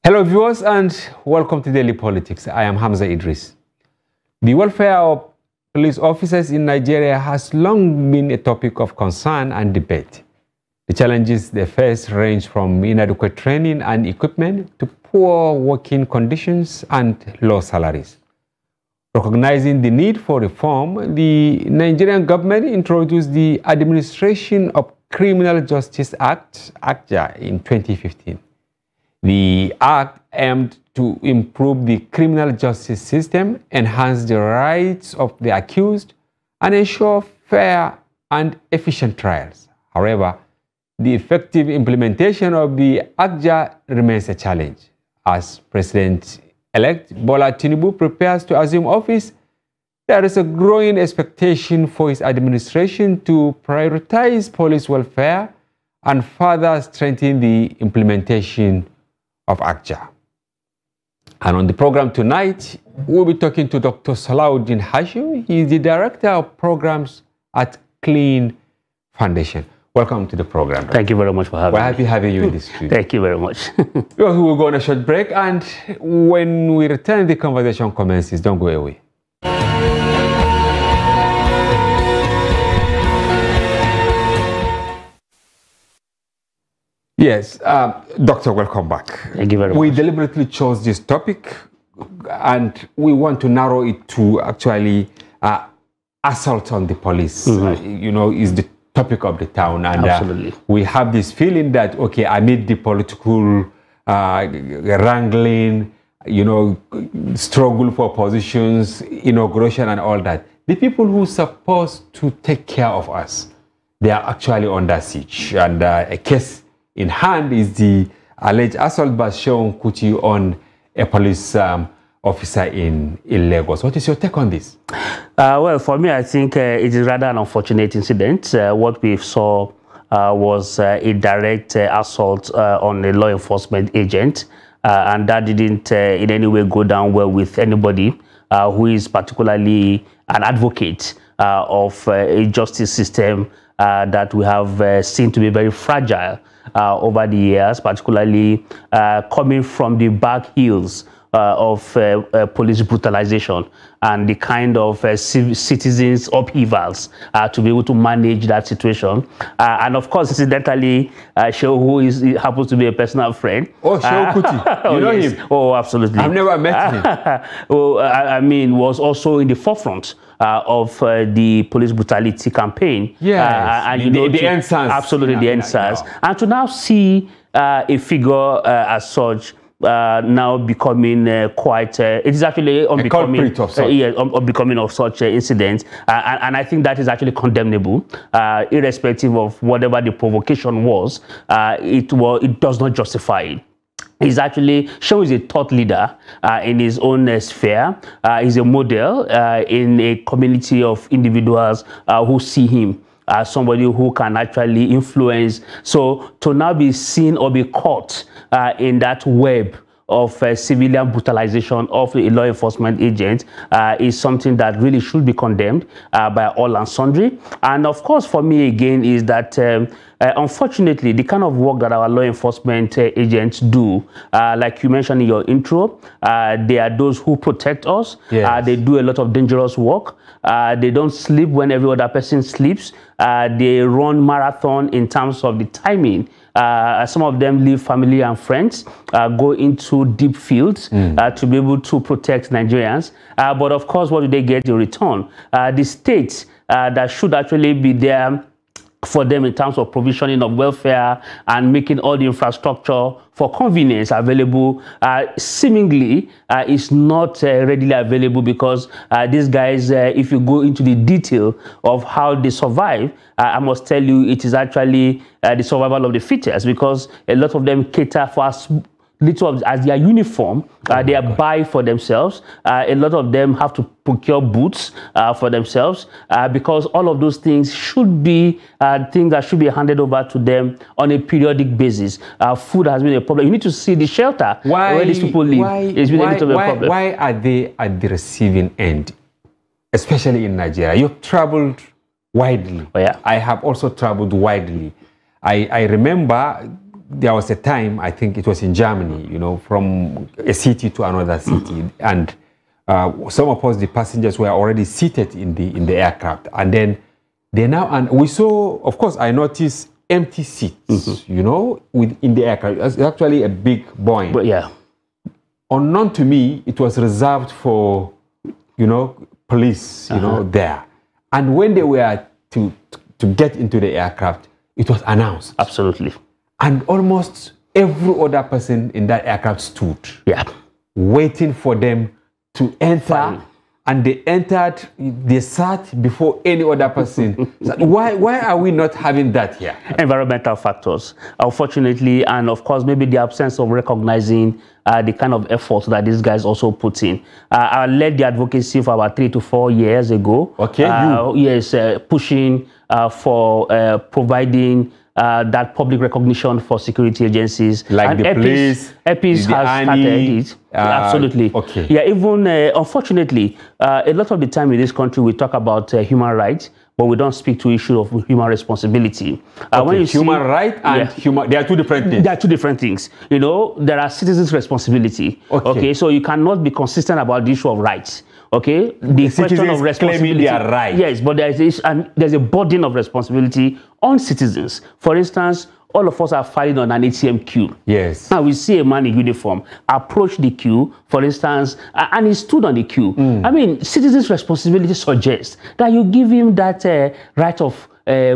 Hello viewers and welcome to Daily Politics. I am Hamza Idris. The welfare of police officers in Nigeria has long been a topic of concern and debate. The challenges they face range from inadequate training and equipment to poor working conditions and low salaries. Recognizing the need for reform, the Nigerian government introduced the Administration of Criminal Justice Act, ACJA, in 2015. The act aimed to improve the criminal justice system, enhance the rights of the accused, and ensure fair and efficient trials. However, the effective implementation of the ACJA remains a challenge. As President-elect Bola Tinubu prepares to assume office, there is a growing expectation for his administration to prioritize police welfare and further strengthen the implementation of ACJA. And on the program tonight, we'll be talking to Dr. Salahuddin Hashim. He is the Director of Programs at Clean Foundation. Welcome to the program. Thank you very much for having me. We're happy having you in the studio. Thank you very much. We'll go on a short break, and when we return, the conversation commences. Don't go away. Yes, Doctor, welcome back. Thank you very much. We deliberately chose this topic, and we want to narrow it to actually assault on the police. Is the topic of the town, and Absolutely. We have this feeling that amid the political wrangling, struggle for positions, inauguration, and all that, the people who are supposed to take care of us, they are actually under siege, and a case in hand is the alleged assault by Seun Kuti on a police officer in Lagos. What is your take on this? Well, for me, I think it is rather an unfortunate incident. What we saw was a direct assault on a law enforcement agent, and that didn't in any way go down well with anybody who is particularly an advocate of a justice system that we have seen to be very fragile over the years, particularly coming from the back heels of police brutalization and the kind of citizens upheavals to be able to manage that situation. And of course, incidentally, Seun, who happens to be a personal friend. Oh, Seun Kuti. You know him? Oh, absolutely. I've never met him. Was also in the forefront of the police brutality campaign. Yes, and the EndSARS. Absolutely, the EndSARS. And to now see a figure as such now becoming it is actually unbecoming of such incidents, and I think that is actually condemnable, irrespective of whatever the provocation was. It does not justify it. He's actually Seun is a thought leader in his own sphere. He's a model in a community of individuals who see him as somebody who can actually influence. So to now be seen or be caught in that web of civilian brutalization of a law enforcement agent is something that really should be condemned by all and sundry. And of course, for me again, is that unfortunately, the kind of work that our law enforcement agents do, like you mentioned in your intro, they are those who protect us. Yes. They do a lot of dangerous work. They don't sleep when every other person sleeps. They run marathon in terms of the timing. Some of them leave family and friends, go into deep fields to be able to protect Nigerians. But of course, what do they get in return? The state that should actually be there for them in terms of provisioning of welfare and making all the infrastructure for convenience available, seemingly is not readily available, because these guys, if you go into the detail of how they survive, I must tell you it is actually the survival of the fittest, because a lot of them cater for as little as their uniform, they are buy for themselves. A lot of them have to procure boots for themselves, because all of those things should be things that should be handed over to them on a periodic basis. Food has been a problem. You need to see the shelter where these people live. It's been a bit of a problem. Why are they at the receiving end, especially in Nigeria? You've traveled widely. Oh, yeah. I have also traveled widely. I remember there was a time, I think it was in Germany, you know, from a city to another city, and some of us, the passengers, were already seated in the aircraft, and then and we saw, of course, I noticed empty seats, you know, in the aircraft. It's actually a big Boeing. But yeah. Unknown to me, it was reserved for, you know, police, you know, there. And when they were to get into the aircraft, it was announced. Absolutely. And almost every other person in that aircraft stood. Yeah. Waiting for them to enter. Fine. And they entered, they sat before any other person. So why are we not having that here? Environmental factors, unfortunately, and of course, maybe the absence of recognizing the kind of effort that these guys also put in. I led the advocacy for about 3 to 4 years ago. Okay. Yes, pushing for providing that public recognition for security agencies. Like and the police, EPIS has started it. Absolutely. Okay. Yeah, even, unfortunately, a lot of the time in this country, we talk about human rights, but we don't speak to issue of human responsibility. When you human right and human, they are two different things. They are two different things. You know, there are citizens' responsibility. Okay. So you cannot be consistent about the issue of rights. Okay, the question of responsibility. Their right. Yes, but there's a burden of responsibility on citizens. For instance, all of us are filing on an ATM queue. Yes. Now we see a man in uniform approach the queue, for instance, and he stood on the queue. I mean, citizens' responsibility suggests that you give him that right of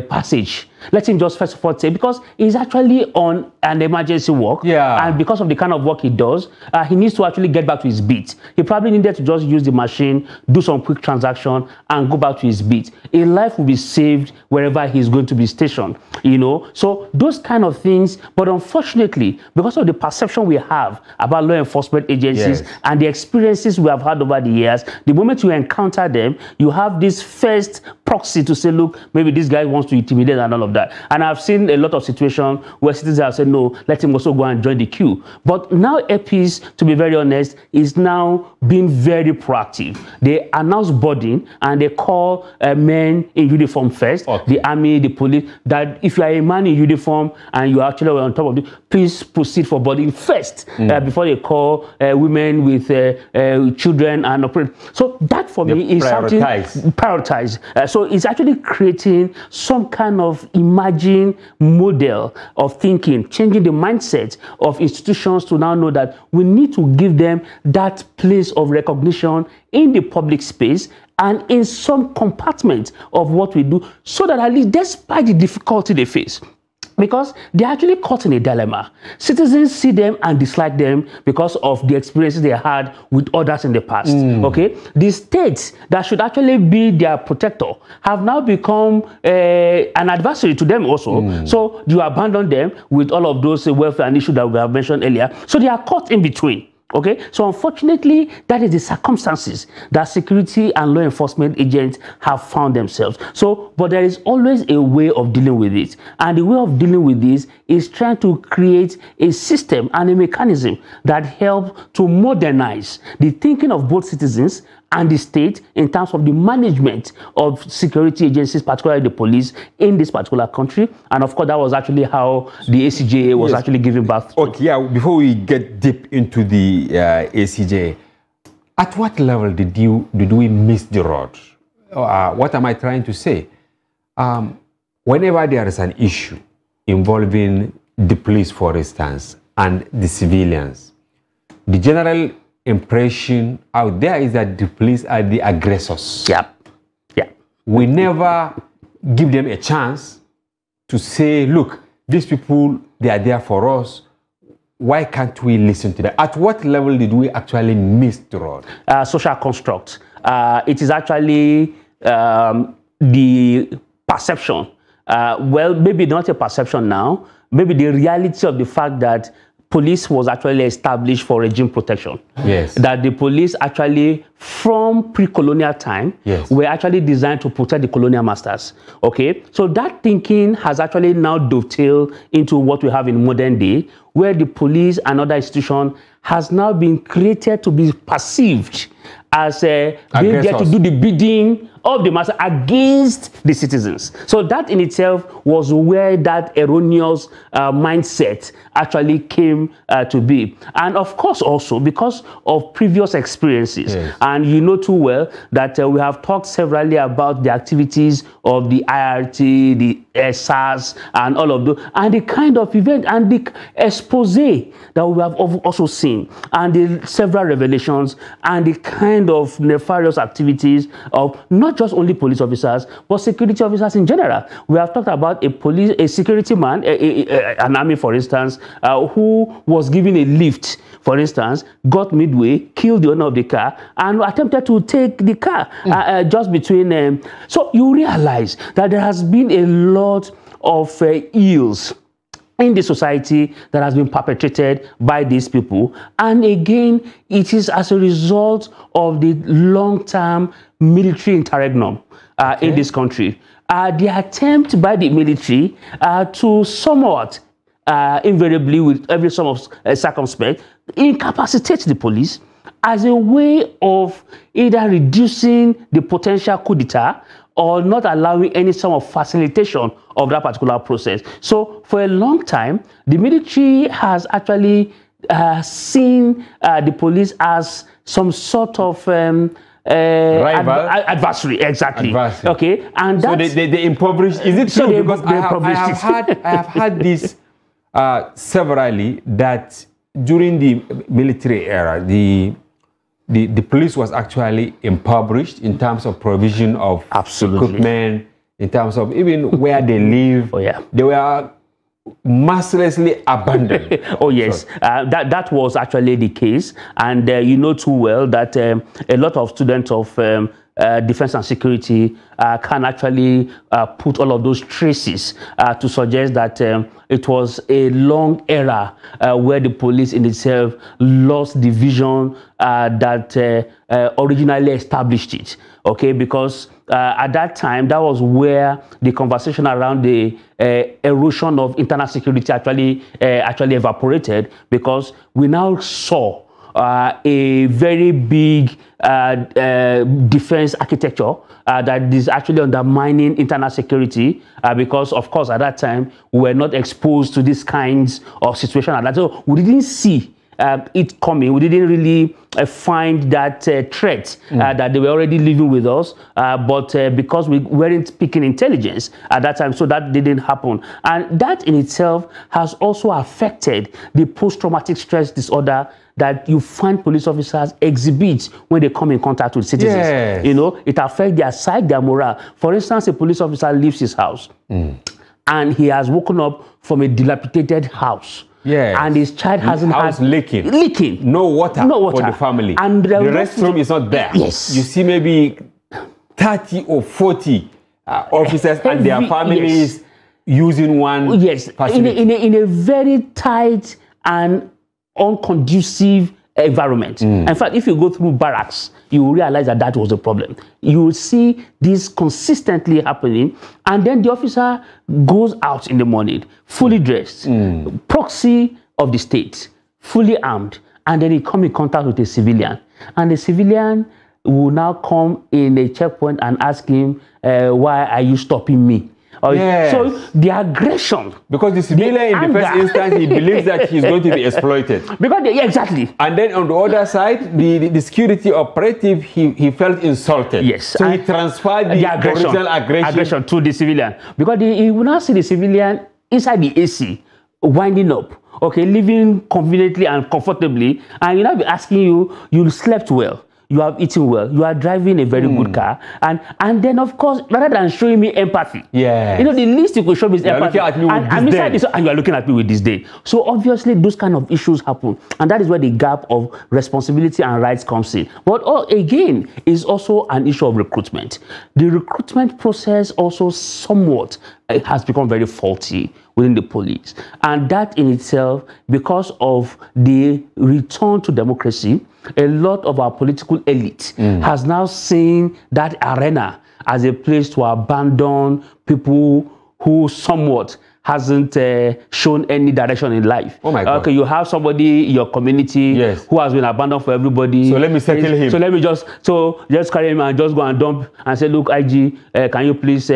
passage. Let him just first of all say, because he's actually on an emergency work, and because of the kind of work he does, he needs to actually get back to his beat. He probably needed to just use the machine, do some quick transaction, and go back to his beat. A life will be saved wherever he's going to be stationed, you know. So those kind of things, but unfortunately, because of the perception we have about law enforcement agencies and the experiences we have had over the years, the moment you encounter them, you have this first proxy to say, look, maybe this guy wants to intimidate and all of that. And I've seen a lot of situations where citizens have said, no, let him also go and join the queue. But now EPIS, to be very honest, is now being very proactive. They announce boarding and they call men in uniform first, the army, the police, that if you are a man in uniform and you actually were on top of it, please proceed for boarding first before they call women with children and operate. So that for me is something prioritized. So it's actually creating some kind of imagined model of thinking, changing the mindset of institutions to now know that we need to give them that place of recognition in the public space and in some compartment of what we do, so that at least despite the difficulty they face, because they're actually caught in a dilemma. Citizens see them and dislike them because of the experiences they had with others in the past. Okay, the states that should actually be their protector have now become an adversary to them also. So you abandon them with all of those welfare and issues that we have mentioned earlier. So they are caught in between. Okay, so unfortunately, that is the circumstances that security and law enforcement agents have found themselves. So, but there is always a way of dealing with it. And the way of dealing with this is trying to create a system and a mechanism that helps to modernize the thinking of both citizens and the state in terms of the management of security agencies, particularly the police, in this particular country. And of course, that was actually how the ACJA was actually giving birth to. Okay, yeah, before we get deep into the ACJA, at what level did we miss the road? What am I trying to say? Whenever there is an issue involving the police, for instance, and the civilians, the general impression out there is that the police are the aggressors. We never give them a chance to say, look, these people, they are there for us. Why can't we listen to them? At what level did we actually miss the road? Social construct. It is actually the perception. Well, maybe not a perception now. Maybe the reality of the fact that police was actually established for regime protection. That the police actually, from pre-colonial time, were actually designed to protect the colonial masters. Okay, so that thinking has actually now dovetailed into what we have in modern day, where the police and other institutions has now been created to be perceived as being there to do the bidding of the master against the citizens. So that in itself was where that erroneous mindset actually came to be. And of course also because of previous experiences. Yes. And you know too well that we have talked severally about the activities of the IRT, the SARS, and all of those, and the kind of event and the expose that we have also seen, and the several revelations, and the kind of nefarious activities of not just only police officers, but security officers in general. We have talked about a security man, an army, for instance, who was given a lift, for instance, got midway, killed the owner of the car, and attempted to take the car just between. So you realize that there has been a lot of ills in the society that has been perpetrated by these people. And again, it is as a result of the long-term military interregnum in this country. The attempt by the military to somewhat, invariably with every sort of circumspect, incapacitate the police as a way of either reducing the potential coup d'etat or not allowing any sort of facilitation of that particular process. So for a long time, the military has actually seen the police as some sort of adversary, exactly. Adversary. Okay, and so they impoverish. Is it true? Because I have had this severally that during the military era, the police was actually impoverished in terms of provision of equipment, in terms of even where they live. Oh yeah, they were mercilessly abandoned. Oh yes, that was actually the case, and you know too well that a lot of students of defense and security can actually put all of those traces to suggest that it was a long era where the police in itself lost the vision that originally established it. Okay, because at that time, that was where the conversation around the erosion of internal security actually evaporated, because we now saw a very big defense architecture that is actually undermining internal security because, of course, at that time, we were not exposed to these kinds of situations. So we didn't see it coming. We didn't really find that threat that they were already living with us, but because we weren't speaking intelligence at that time, so that didn't happen. And that in itself has also affected the post-traumatic stress disorder that you find police officers exhibit when they come in contact with citizens. Yes. You know, it affects their psyche, their morale. For instance, a police officer leaves his house and he has woken up from a dilapidated house. Yes. And his child hasn't had leaking. No water for the family. And the restroom is not there. Yes. You see maybe 30 or 40 officers and their families using one facility. In a very tight and unconducive environment. In fact, if you go through barracks, you will realize that that was a problem. You will see this consistently happening, and then the officer goes out in the morning, fully dressed, proxy of the state, fully armed, and then he comes in contact with a civilian. And the civilian will now come in a checkpoint and ask him, why are you stopping me? Yes. So the aggression, because the civilian in the first instance, he believes that he's going to be exploited. Because exactly. And then on the other side, the security operative, he felt insulted. Yes. So he transferred the original aggression to the civilian. Because he will now see the civilian inside the AC, winding up, okay, living conveniently and comfortably, and he'll now be asking you, you slept well, you have eaten well, you are driving a very good car, and then of course, rather than showing me empathy, you know, the least you could show me is empathy, and you are looking at me with disdain. So obviously those kind of issues happen, and that is where the gap of responsibility and rights comes in. But again, is also an issue of recruitment. The recruitment process also somewhat has become very faulty within the police, and that in itself, because of the return to democracy, a lot of our political elite has now seen that arena as a place to abandon people who somewhat hasn't shown any direction in life. Oh my God. Okay, you have somebody in your community who has been abandoned for everybody. So let me settle him. So let me just carry him and just go and dump and say, look, IG, can you please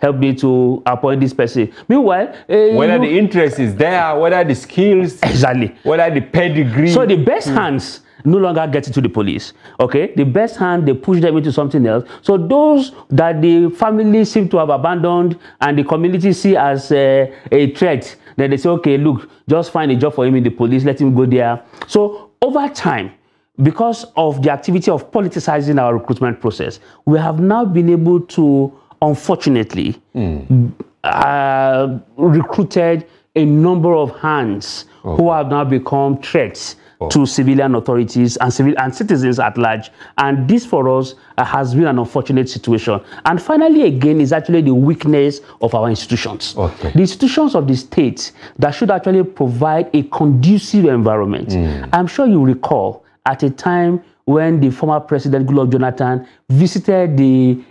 help me to appoint this person? Meanwhile, whether the interest is there, whether the skills, exactly, whether the pedigree. So the best hands no longer get into the police. Okay, the best hand, they push them into something else. So those that the family seem to have abandoned and the community see as a threat, then they say, okay, look, just find a job for him in the police, let him go there. So over time, because of the activity of politicizing our recruitment process, we have now been able to, unfortunately, recruited a number of hands who have now become threats to civilian authorities and citizens at large. And this for us has been an unfortunate situation. And finally, again, is actually the weakness of our institutions. The institutions of the state that should actually provide a conducive environment. I'm sure you recall at a time when the former president, Goodluck Jonathan, visited the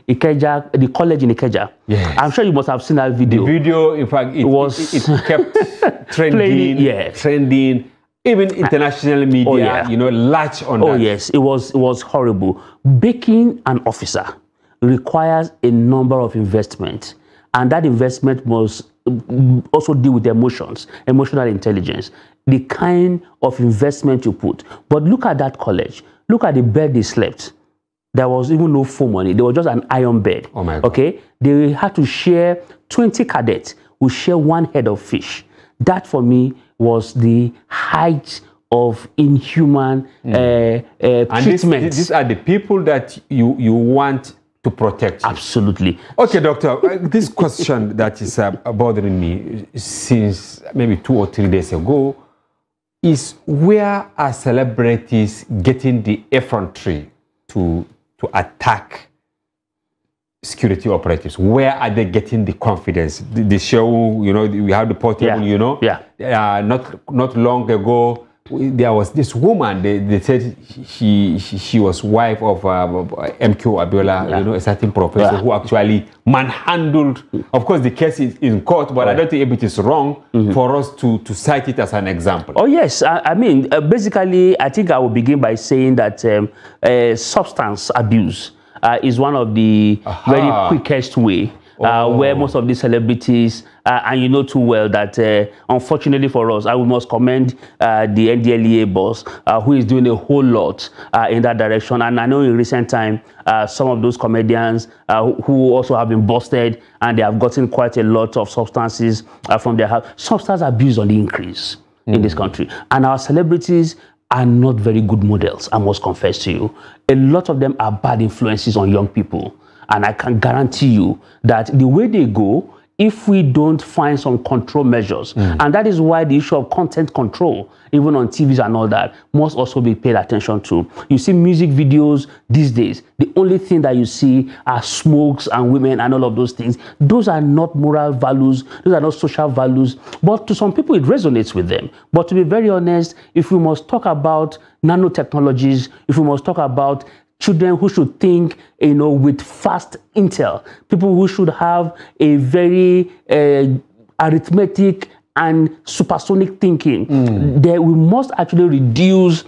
college in Ikeja. Yes. I'm sure you must have seen that video. The video, in fact, it kept trending, trending. Even international media, you know, latch on that. Oh, yes, it was horrible. Becking an officer requires a number of investment, and that investment must also deal with emotions, emotional intelligence, the kind of investment you put. But look at that college. Look at the bed they slept. There was even no foam on it. There was just an iron bed. Oh, my God. Okay? They had to share, 20 cadets who share one head of fish. That, for me, was the height of inhuman treatment. These are the people that you want to protect. Absolutely. Okay, doctor, this question that is bothering me since maybe 2 or 3 days ago is, where are celebrities getting the effrontery to attack security operatives? Where are they getting the confidence? The show, you know, we have the Portable, you know. Not long ago, there was this woman. They said she was wife of MQ Abiola, you know, a certain professor who actually manhandled. Of course, the case is in court, but I don't think it is wrong for us to cite it as an example. Oh yes, I mean, basically, I think I will begin by saying that substance abuse is one of the very quickest way where most of these celebrities, and you know too well that unfortunately for us, I must commend the NDLEA boss who is doing a whole lot in that direction. And I know in recent time, some of those comedians who also have been busted and they have gotten quite a lot of substances from their house. Substance abuse on the increase in this country. And our celebrities are not very good models, I must confess to you. A lot of them are bad influences on young people. And I can guarantee you that the way they go, if we don't find some control measures, and that is why the issue of content control, even on TVs and all that, must also be paid attention to. You see music videos these days, the only thing that you see are smokes and women and all of those things. Those are not moral values, those are not social values, but to some people it resonates with them. But to be very honest, if we must talk about nanotechnologies, if we must talk about children who should think, you know, with fast intel, people who should have a very arithmetic and supersonic thinking, that we must actually reduce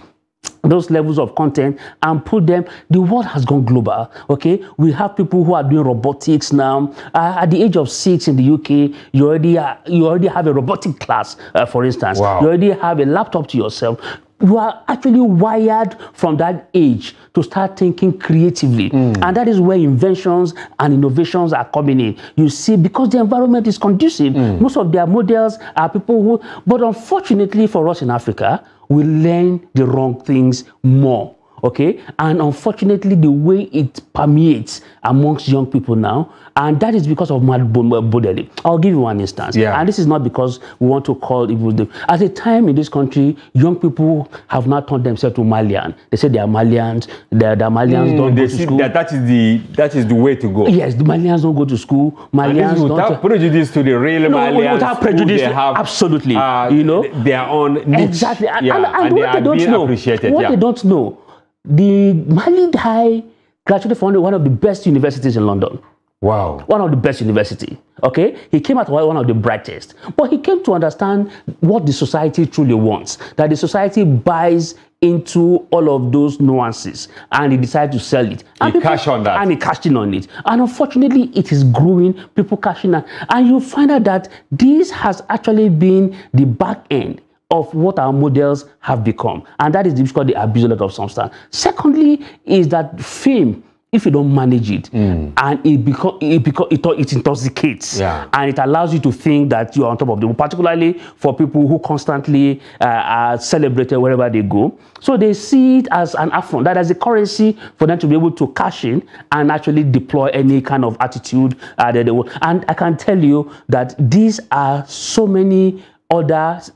those levels of content and put them. The world has gone global. Okay, we have people who are doing robotics now. At the age of 6 in the UK, you already have a robotic class, for instance. Wow. You already have a laptop to yourself. You are actually wired from that age to start thinking creatively. And that is where inventions and innovations are coming in. You see, because the environment is conducive, most of their models are people who, but unfortunately for us in Africa, we learn the wrong things more. Okay, and unfortunately, the way it permeates amongst young people now, and that is because of mad bodily. I'll give you one instance, and this is not because we want to call it. At a time in this country, young people have not turned themselves to Malian. They say they are Malians. They are Malians. Don't go to school. That is the way to go. Yes, the Malians don't go to school. Malians don't. Without prejudice to the real Malians, without prejudice, they have, absolutely. You know, their own niche. Exactly, and they what they don't know, appreciated. They don't know. The Mali guy graduated from one of the best universities in London. Wow. One of the best university. Okay, he came out one of the brightest, but he came to understand what the society truly wants, that the society buys into all of those nuances, and he decided to sell it. And he cashed on that. And he cashed in on it. And unfortunately, it is growing, people cashing on. And you find out that this has actually been the back end of what our models have become. And that is called the abuse of substance. Secondly, is that fame, if you don't manage it, and it intoxicates, and it allows you to think that you're on top of them, particularly for people who constantly are celebrated wherever they go. So they see it as an affront, that as a currency for them to be able to cash in and actually deploy any kind of attitude that they want. And I can tell you that these are so many others,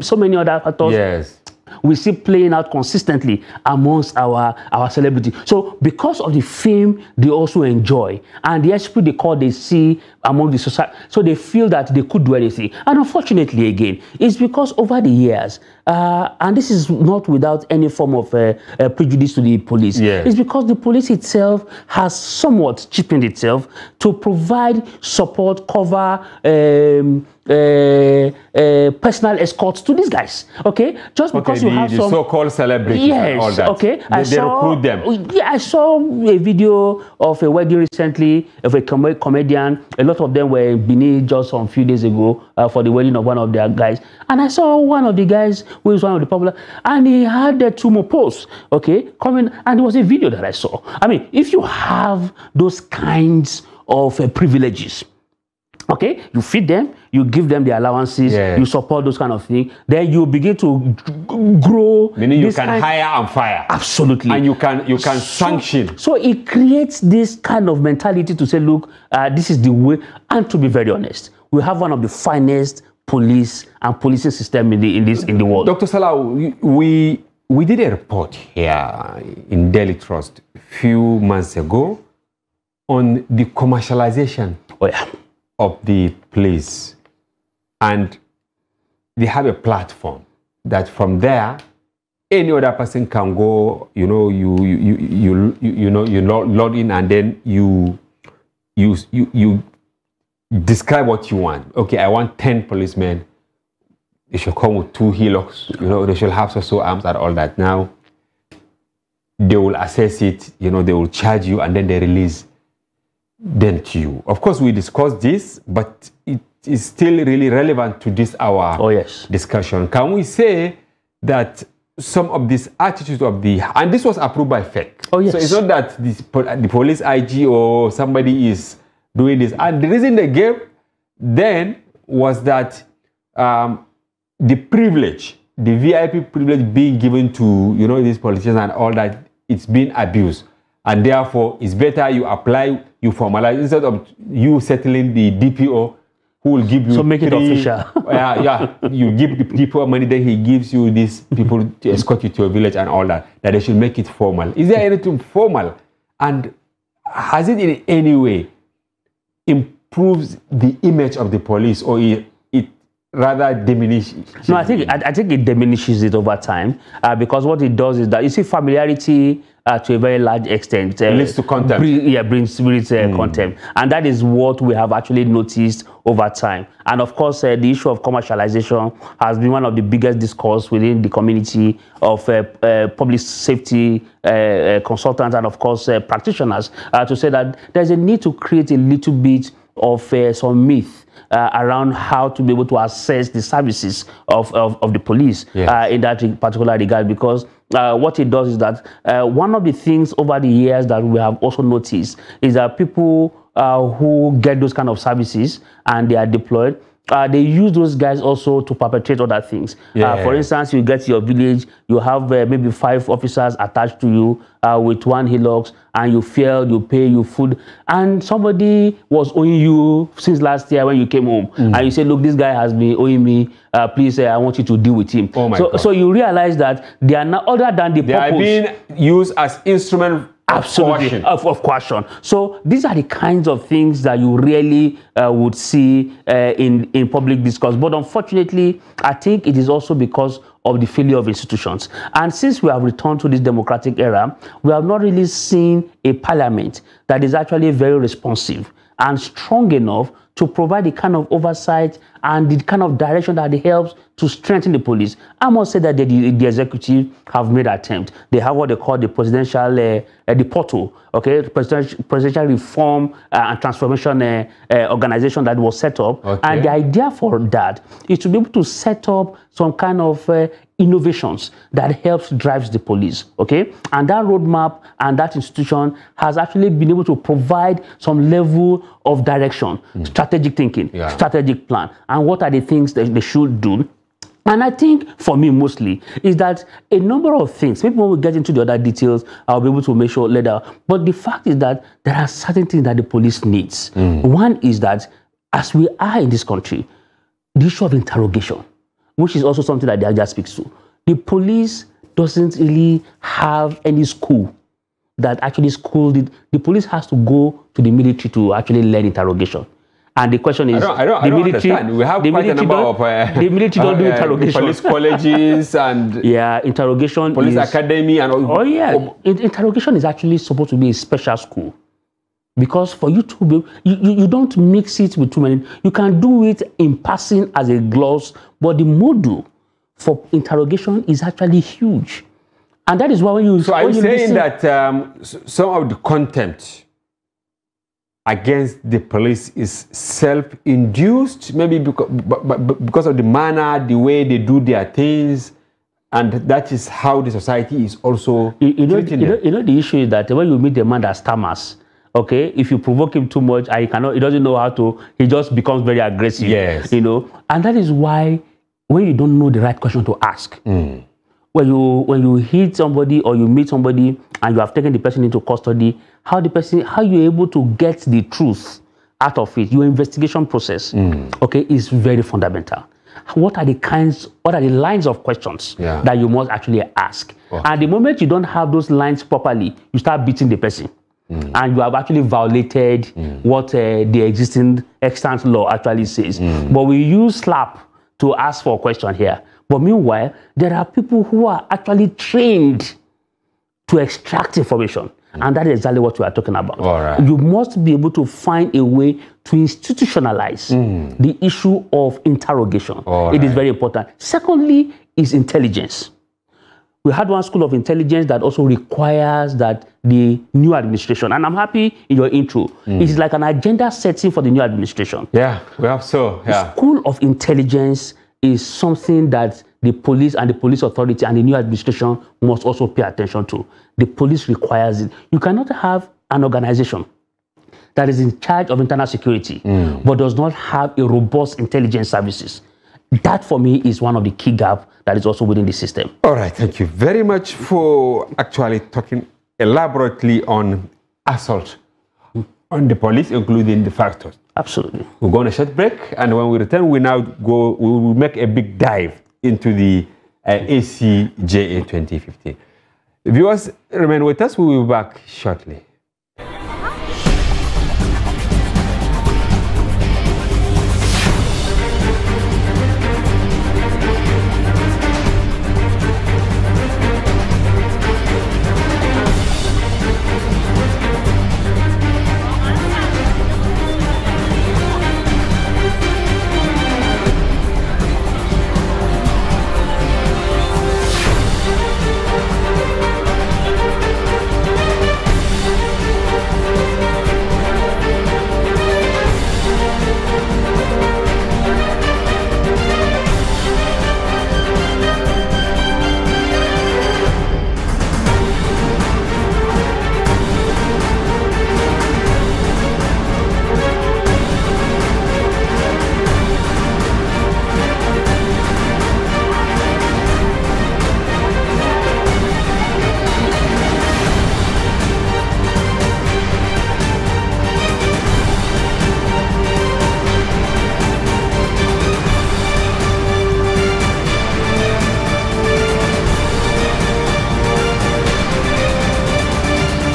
so many other factors we see playing out consistently amongst our celebrities. So because of the fame they also enjoy, and the esprit de corps they see among the society, so they feel that they could do anything. And unfortunately, again, it's because over the years, and this is not without any form of prejudice to the police, it's because the police itself has somewhat cheapened itself to provide support, cover, personal escorts to these guys. Okay, just because you have some so-called celebrities and all that. Okay, they recruit them. Yeah, I saw a video of a wedding recently of a comedian. A lot of them were in Benin just a few days ago for the wedding of one of their guys, and I saw one of the guys who is one of the popular, and he had 2 more posts. Okay, coming, and it was a video that I saw. I mean, if you have those kinds of privileges, okay, you feed them, you give them the allowances, you support those kind of things, then you begin to grow. Meaning you can hire and fire. Absolutely. And you can sanction. So it creates this kind of mentality to say, look, this is the way. And to be very honest, we have one of the finest police and policing system in the world. Dr. Salah, we did a report here in Daily Trust a few months ago on the commercialization of the police, and they have a platform that from there any other person can go, you log in, and then you describe what you want. Okay, I want 10 policemen. They should come with 2 hillocks, they should have so arms and all that. Now they will assess it, they will charge you, and then they release them to you. Of course, we discussed this, but it is still really relevant to this discussion. Can we say that some of these attitudes and this was approved by FEC. So it's not that the police IG or somebody is doing this. And the reason they gave then was that the privilege, the VIP privilege being given to, these politicians and all that, it's been abused. And therefore, it's better you apply, you formalize, instead of you settling the DPO, who will give you... So make it official. You give the DPO money, then he gives you these people to escort you to your village and all that, that they should make it formal. Is there anything formal? And has it in any way improves the image of the police, or it rather diminishes? No, I think it diminishes it over time, because what it does is that, you see, familiarity to a very large extent leads to contempt. Brings contempt, and that is what we have actually noticed over time. And of course, the issue of commercialization has been one of the biggest discourse within the community of public safety consultants and of course practitioners, to say that there's a need to create a little bit of some myth around how to be able to assess the services of the police in that particular regard, because what it does is that one of the things over the years that we have also noticed is that people who get those kind of services and they are deployed, they use those guys also to perpetrate other things. For instance, you get to your village, you have maybe 5 officers attached to you with 1 hillocks, and you fail, you pay you food, and somebody was owing you since last year when you came home, and you say, look, this guy has been owing me, please, I want you to deal with him. So you realize that they are not, other than the purpose, they are being used as instrument of coercion. So these are the kinds of things that you really would see in public discourse. But unfortunately, I think it is also because of the failure of institutions. And since we have returned to this democratic era, we have not really seen a parliament that is actually very responsive and strong enough to provide the kind of oversight and the kind of direction that helps to strengthen the police. I must say that the executive have made attempt. They have what they call the presidential, the portal, okay, presidential reform and transformation organization that was set up. Okay. And the idea for that is to be able to set up some kind of innovations that helps drives the police, okay? And that roadmap and that institution has actually been able to provide some level of direction, strategic thinking, strategic plan, and what are the things that they should do. And I think, for me mostly, is that a number of things, maybe when we get into the other details, I'll be able to make sure later, but the fact is that there are certain things that the police needs. One is that, as we are in this country, the issue of interrogation, which is also something that the Aja speaks to. The police doesn't really have any school that actually schooled it. The police has to go to the military to actually learn interrogation. And the question is, I don't understand. We have quite a number of the military don't do interrogation. Police colleges and interrogation. Police academy and all. Oh yeah, interrogation is actually supposed to be a special school. Because for you to be, you don't mix it with too many. You can do it in passing as a gloss, but the module for interrogation is actually huge. And that is why when you... So are you saying that some of the contempt against the police is self-induced, maybe because of the manner, the way they do their things, and that is how the society is also treating them? You know, the issue is that when you meet a man that stammers, okay, if you provoke him too much, he doesn't know how to, he just becomes very aggressive. Yes. You know, and that is why when you don't know the right question to ask, when you hit somebody or you meet somebody and you have taken the person into custody, how you're able to get the truth out of it, your investigation process, okay, is very fundamental. What are the lines of questions that you must actually ask? And the moment you don't have those lines properly, you start beating the person. And you have actually violated what the existing extant law actually says. But we use slap to ask for a question here. But meanwhile, there are people who are actually trained to extract information. And that is exactly what we are talking about. Right. You must be able to find a way to institutionalize the issue of interrogation. It is very important. Secondly, is intelligence. We had one school of intelligence that also requires that the new administration, and I'm happy in your intro, it is like an agenda setting for the new administration. Yeah, we have so. The school of intelligence is something that the police and the police authority and the new administration must also pay attention to. The police requires it. You cannot have an organization that is in charge of internal security, but does not have a robust intelligence services. That, for me, is one of the key gaps that is also within the system. All right, thank you very much for actually talking elaborately on assault on the police, including the factors. Absolutely. We'll go on a short break, and when we return, we will make a big dive into the ACJA 2015. Viewers, remain with us. We will be back shortly.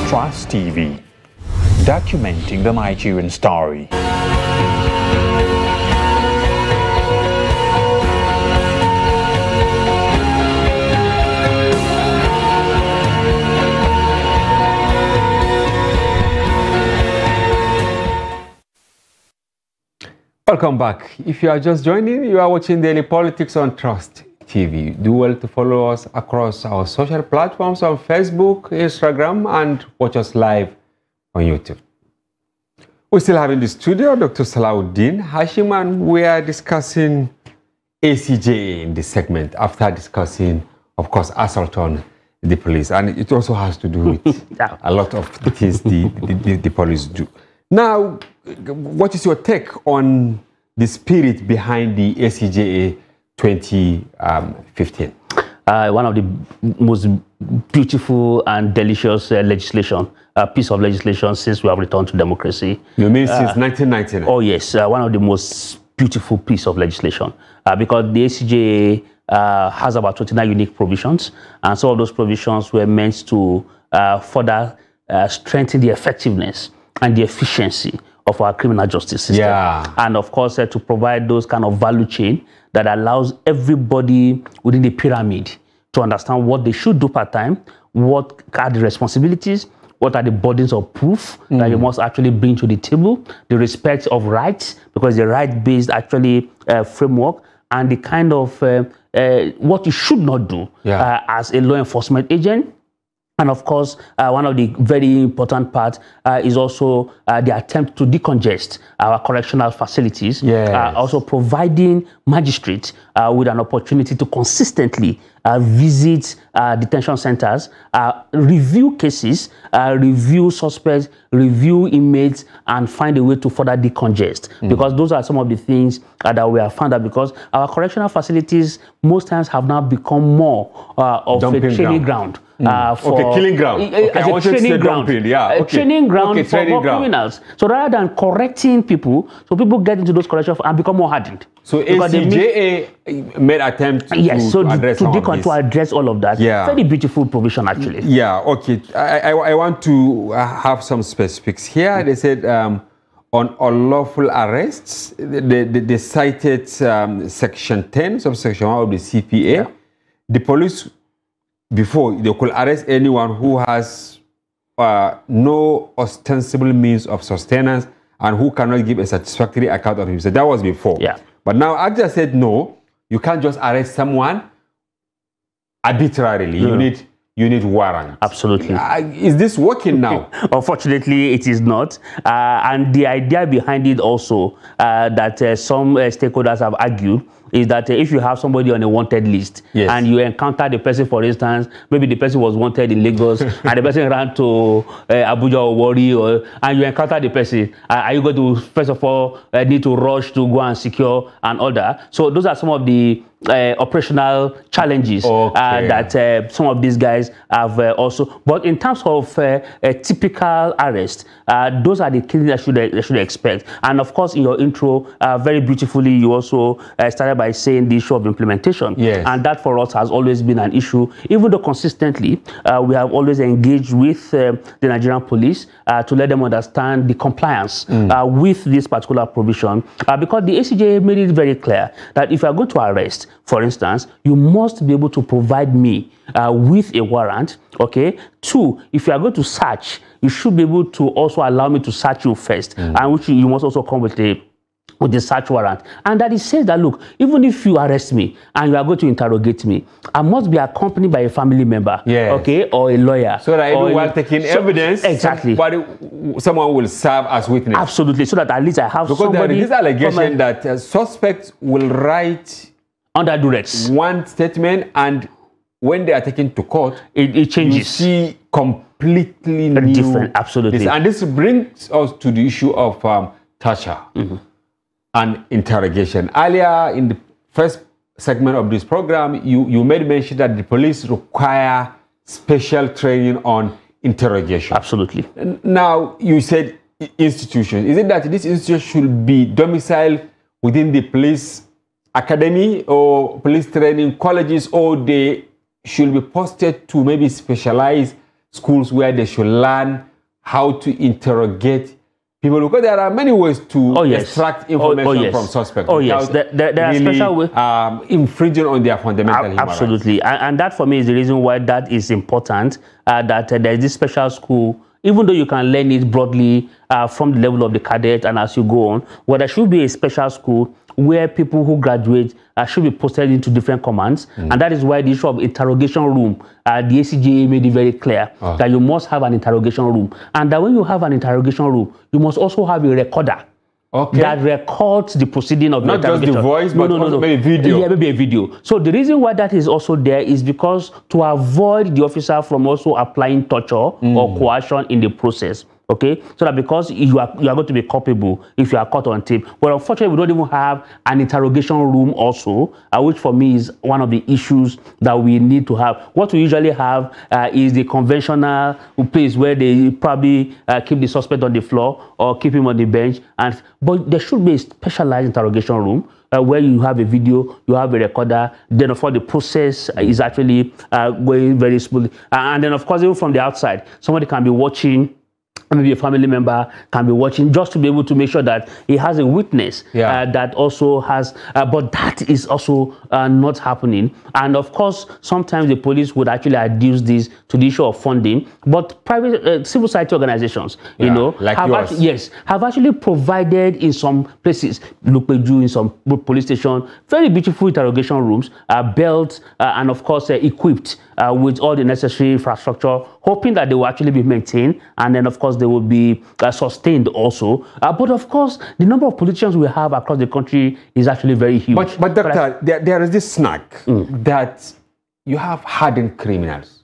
Trust TV, documenting the Nigerian story. Welcome back. If you are just joining, you are watching Daily Politics on Trust TV. Do well to follow us across our social platforms on Facebook, Instagram, and watch us live on YouTube. We still have in the studio Dr. Salahuddin Hashim, and we are discussing ACJA in this segment after discussing, of course, assault on the police. And it also has to do with a lot of the things the police do. Now, what is your take on the spirit behind the ACJA 2015? One of the most beautiful and delicious piece of legislation since we have returned to democracy. You mean since 1999? Oh yes, one of the most beautiful piece of legislation because the ACJA has about 29 unique provisions, and some of those provisions were meant to further strengthen the effectiveness and the efficiency of our criminal justice system. Yeah. And of course, to provide those kind of value chain that allows everybody within the pyramid to understand what they should do part time, what are the responsibilities, what are the burdens of proof that you must actually bring to the table, the respect of rights, because the right-based actually framework, and the kind of what you should not do as a law enforcement agent. And of course, one of the very important parts is also the attempt to decongest our correctional facilities, also providing magistrates with an opportunity to consistently visit detention centers, review cases, review suspects, review inmates, and find a way to further decongest. Because those are some of the things that we have found out, because our correctional facilities most times have now become more of a training ground. For killing ground. As a training ground. Training ground for more criminals. So rather than correcting people, so people get into those corrections and become more hardened. So ACJA made attempt to address all of that. Very beautiful provision, actually. I want to have some specifics here. They said on unlawful arrests, they cited section 10, subsection 1 of the CPA. The police, before, they could arrest anyone who has no ostensible means of sustenance and who cannot give a satisfactory account of himself. That was before. But now ACJA said, no, you can't just arrest someone arbitrarily. You need warrant. Absolutely. Is this working now? Unfortunately, it is not. And the idea behind it also that some stakeholders have argued is that if you have somebody on a wanted list and you encounter the person, for instance, maybe the person was wanted in Lagos and the person ran to Abuja or Warri, and you encounter the person, are you going to, first of all, need to rush to go and secure and order? So those are some of the operational challenges that some of these guys have also. But in terms of a typical arrest, those are the things that they should expect. And of course, in your intro, very beautifully, you also started by saying the issue of implementation. And that for us has always been an issue, even though consistently we have always engaged with the Nigerian police to let them understand the compliance with this particular provision, because the ACJA made it very clear that if you are going to arrest, for instance, you must be able to provide me with a warrant. Two, if you are going to search, you should be able to also allow me to search you first, and which you must also come with the search warrant. And that it says that, look, even if you arrest me and you are going to interrogate me, I must be accompanied by a family member, or a lawyer. So that even while taking evidence, someone will serve as witness. Absolutely, so that at least I have somebody. Because there is this allegation that suspects will write under duress one statement, and when they are taken to court, it changes. You see completely different. Absolutely. And this brings us to the issue of torture and interrogation. Earlier in the first segment of this program, you made mention that the police require special training on interrogation. Absolutely. Now, you said institution. Is it that this institution should be domiciled within the police academy or police training colleges, or they should be posted to maybe specialized schools where they should learn how to interrogate people? Because there are many ways to extract information from suspects. There are special ways. Infringing on their fundamental human rights. Absolutely. And that for me is the reason why that is important, that there is this special school even though you can learn it broadly from the level of the cadet and as you go on, well, there should be a special school where people who graduate should be posted into different commands. And that is why the issue of interrogation room, the ACGA made it very clear that you must have an interrogation room. And that when you have an interrogation room, you must also have a recorder that records the proceeding of not the just the voice, but also maybe video. Yeah, maybe a video. So the reason why that is also there is because to avoid the officer from also applying torture or coercion in the process. Okay, so that because you are going to be culpable if you are caught on tape. But unfortunately, we don't even have an interrogation room also, which for me is one of the issues that we need to have. What we usually have is the conventional place where they probably keep the suspect on the floor or keep him on the bench. But there should be a specialized interrogation room where you have a video, you have a recorder, then of course the process is actually going very smoothly. And then of course, even from the outside, somebody can be watching. Maybe a family member can be watching just to be able to make sure that he has a witness that also has, but that is also not happening. And of course, sometimes the police would actually adduce this to the issue of funding, but private civil society organizations, you know, like have actually provided in some places, Lupeju, in some police station, very beautiful interrogation rooms, built and of course equipped with all the necessary infrastructure, hoping that they will actually be maintained, and then of course they will be sustained also. But of course, the number of politicians we have across the country is actually very huge. But Doctor, there is this snack that you have hardened criminals.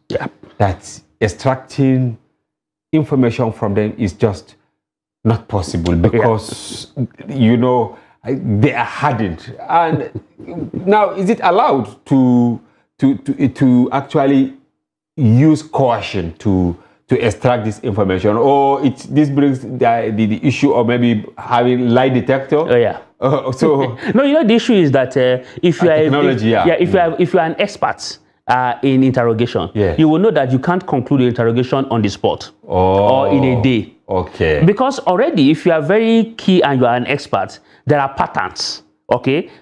That extracting information from them is just not possible because, you know, they are hardened. And now, is it allowed to actually use coercion to extract this information, or this brings the issue of maybe having lie detector? So no, you know, the issue is that if you are if you are an expert in interrogation, you will know that you can't conclude the interrogation on the spot or in a day. Because already, if you are very key and you are an expert, there are patterns.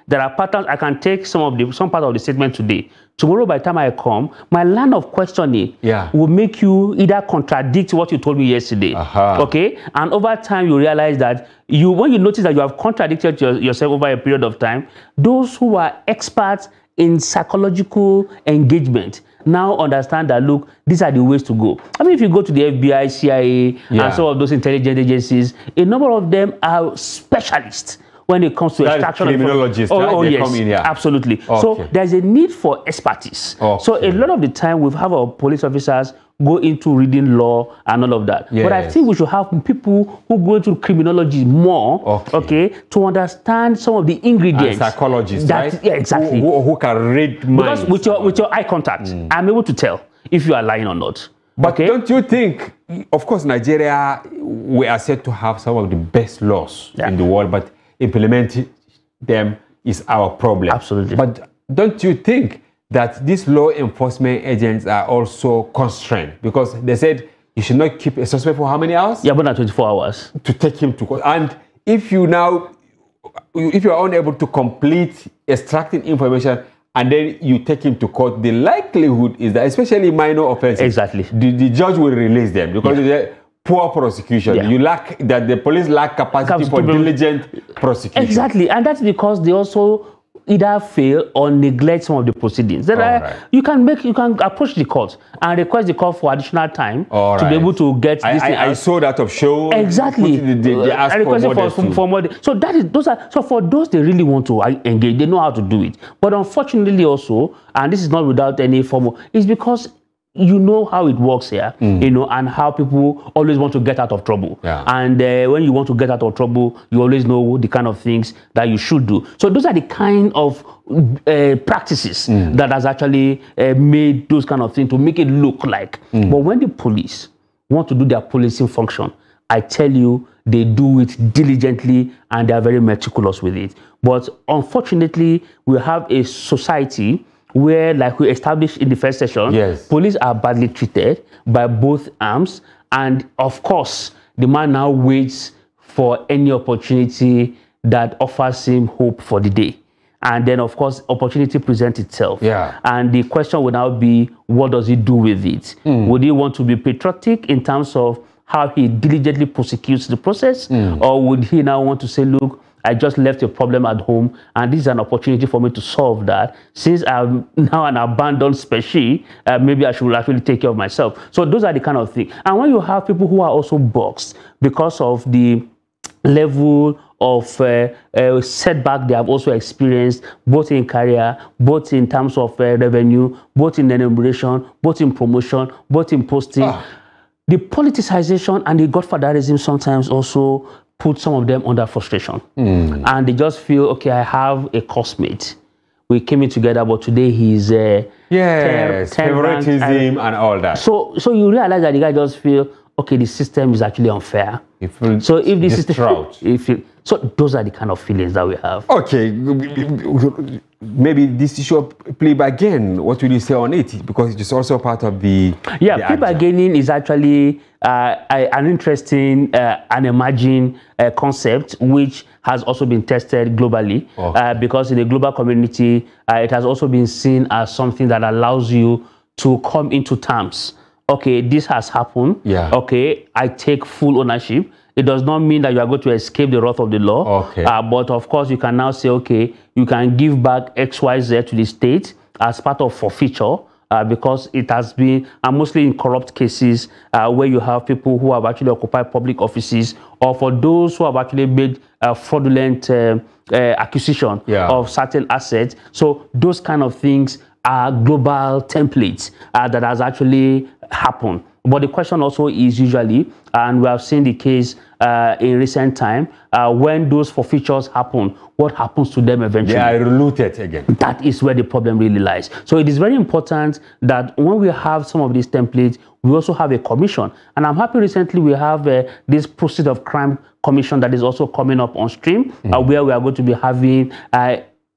There are patterns. I can take some part of the statement today. Tomorrow, by the time I come, my line of questioning will make you either contradict what you told me yesterday. And over time, you realize that when you notice that you have contradicted yourself over a period of time, those who are experts in psychological engagement now understand that, look, these are the ways to go. I mean, if you go to the FBI, CIA, and some of those intelligence agencies, a number of them are specialists when it comes to extraction of criminologists. Absolutely. So there's a need for expertise. So a lot of the time we have our police officers go into reading law and all of that. But I think we should have people who go into criminology more, to understand some of the ingredients. And psychologists, right? Yeah, exactly. Who can read minds. Because with your eye contact, I'm able to tell if you are lying or not. But don't you think, of course, Nigeria, we are said to have some of the best laws in the world, but implementing them is our problem. Absolutely. But don't you think that these law enforcement agents are also constrained? Because they said you should not keep a suspect for how many hours? More than 24 hours. To take him to court. And if you are unable to complete extracting information and then you take him to court, the likelihood is that, especially minor offenses, the judge will release them because they're poor prosecution. The police lack capacity for diligent prosecution. Exactly, and that's because they also either fail or neglect some of the proceedings. You can approach the court and request the court for additional time to be able to get this thing. I saw that of show. Exactly. They ask for more. So so for those they really want to engage, they know how to do it. But unfortunately also, and this is not without any formal, it's because you know how it works here, you know, and how people always want to get out of trouble. And when you want to get out of trouble, you always know the kind of things that you should do. So those are the kind of practices that has actually made those kind of things to make it look like. But when the police want to do their policing function, I tell you, they do it diligently and they are very meticulous with it. But unfortunately, we have a society where, like we established in the first session, police are badly treated by both arms. And of course, the man now waits for any opportunity that offers him hope for the day. And then, of course, opportunity presents itself. And the question will now be, what does he do with it? Would he want to be patriotic in terms of how he diligently prosecutes the process, or would he now want to say, look, I just left a problem at home, and this is an opportunity for me to solve that. Since I'm now an abandoned species, maybe I should actually take care of myself. So those are the kind of things. And when you have people who are also boxed because of the level of setback they have also experienced, both in career, both in terms of revenue, both in enumeration, both in promotion, both in posting. The politicization and the godfatherism sometimes also put some of them under frustration. And they just feel, okay, I have a cosmate. We came in together, but today he's favoritism and all that. So you realize that the guy just feel, okay, the system is actually unfair. So if the system, so those are the kind of feelings that we have. Okay, maybe this issue of plea bargain, what will you say on it? Because it is also part of the plea bargaining is actually an interesting and emerging concept, which has also been tested globally. Because in the global community, it has also been seen as something that allows you to come into terms. Okay, this has happened. Okay, I take full ownership. It does not mean that you are going to escape the wrath of the law. But of course, you can now say, okay, you can give back X, Y, Z to the state as part of forfeiture, because it has been, and mostly in corrupt cases, where you have people who have actually occupied public offices, or for those who have actually made fraudulent acquisition of certain assets. So those kind of things are global templates that has actually happened. But the question also is usually, and we have seen the case in recent time, when those forfeitures happen, what happens to them eventually? They are relooted again. That is where the problem really lies. So it is very important that when we have some of these templates, we also have a commission. And I'm happy recently we have this Proceeds of Crime Commission that is also coming up on stream, where we are going to be having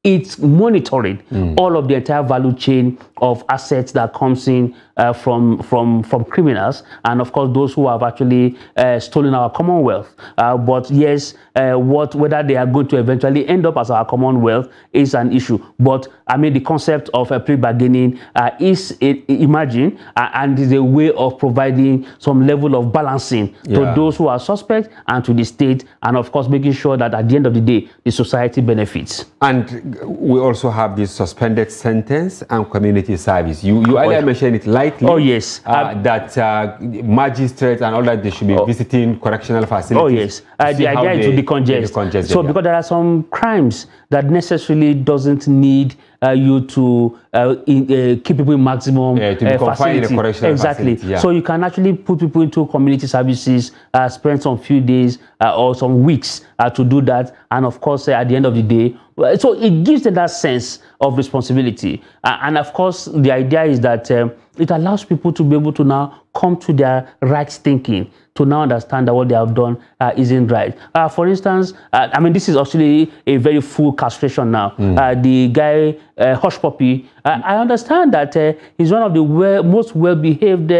it's monitoring all of the entire value chain of assets that comes in from criminals, and of course those who have actually stolen our commonwealth. But yes, whether they are going to eventually end up as our commonwealth is an issue. But I mean, the concept of a plea bargaining is emerging, and is a way of providing some level of balancing to those who are suspects and to the state, and of course making sure that at the end of the day the society benefits. And we also have this suspended sentence and community service. You earlier mentioned it lightly. Oh yes. That magistrates and all that, they should be visiting correctional facilities. Oh yes. The idea is to decongest. So because there are some crimes that necessarily doesn't need you to keep people in maximum facility. Facility. So you can actually put people into community services, spend some few days or some weeks to do that, and of course at the end of the day, so it gives them that sense of responsibility. And of course the idea is that it allows people to be able to now come to their right thinking, to now understand that what they have done isn't right. For instance, I mean, this is actually a very full castration now. The guy, Hush Puppy, I understand that he's one of the most well-behaved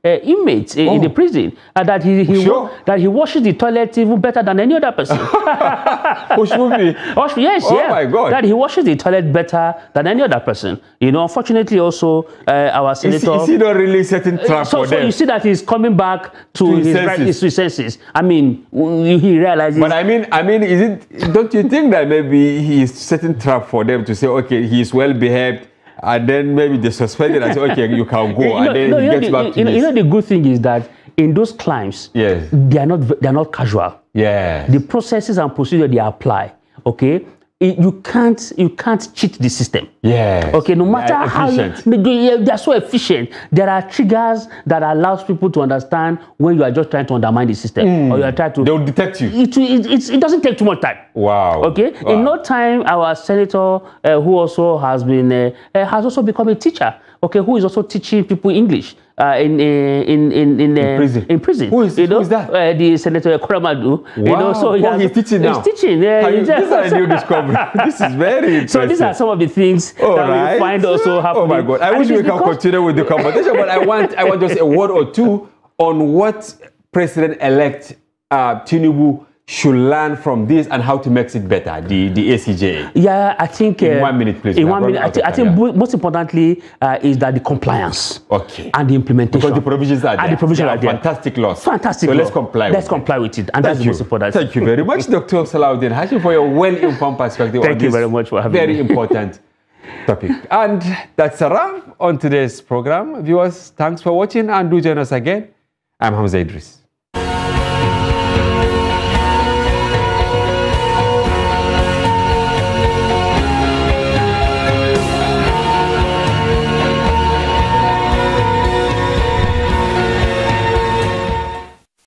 inmates in the prison. That he washes the toilet even better than any other person. Hush Puppy? Yes, oh my God. That he washes the toilet better than any other person. You know, unfortunately also, our senator... Is he not really setting trap for them? So you see that he's coming back to his senses. I mean, he realizes... But I mean, don't you think that maybe he's setting trap for them to say, okay, he's well behaved, and then maybe they suspend it and say, okay, you can go, and then he gets back to this. You know, the good thing is that in those crimes, they are not casual. The processes and procedure they apply, okay, you can't cheat the system. Okay, no matter how they are so efficient. There are triggers that allows people to understand when you are just trying to undermine the system, or you are trying to. They will detect you. It doesn't take too much time. Wow. Okay. Wow. In no time, our senator, who also has been has also become a teacher. Okay, who is also teaching people English in prison. Who is that? The Senator Koramadu. Wow. You know, so he's teaching now. He's teaching. This is a new discovery. This is very interesting. So these are some of the things that we find also happening. Oh my God! I wish we can continue with the conversation, but I want just a word or two on what President-elect Tinubu should learn from this and how to make it better, the ACJA? Yeah, I think... in 1 minute, please. In 1 minute, I think most importantly is that the compliance and the implementation. Because the provisions are there. And the provisions are there. Fantastic laws. Fantastic So law. let's comply Let's comply with it. And that's the most important. Thank you very much, Dr. Salahuddin Hashim, for your well-informed perspective on this very much for having very me. important topic. And that's a wrap on today's program. Viewers, thanks for watching and do join us again. I'm Hamza Idris.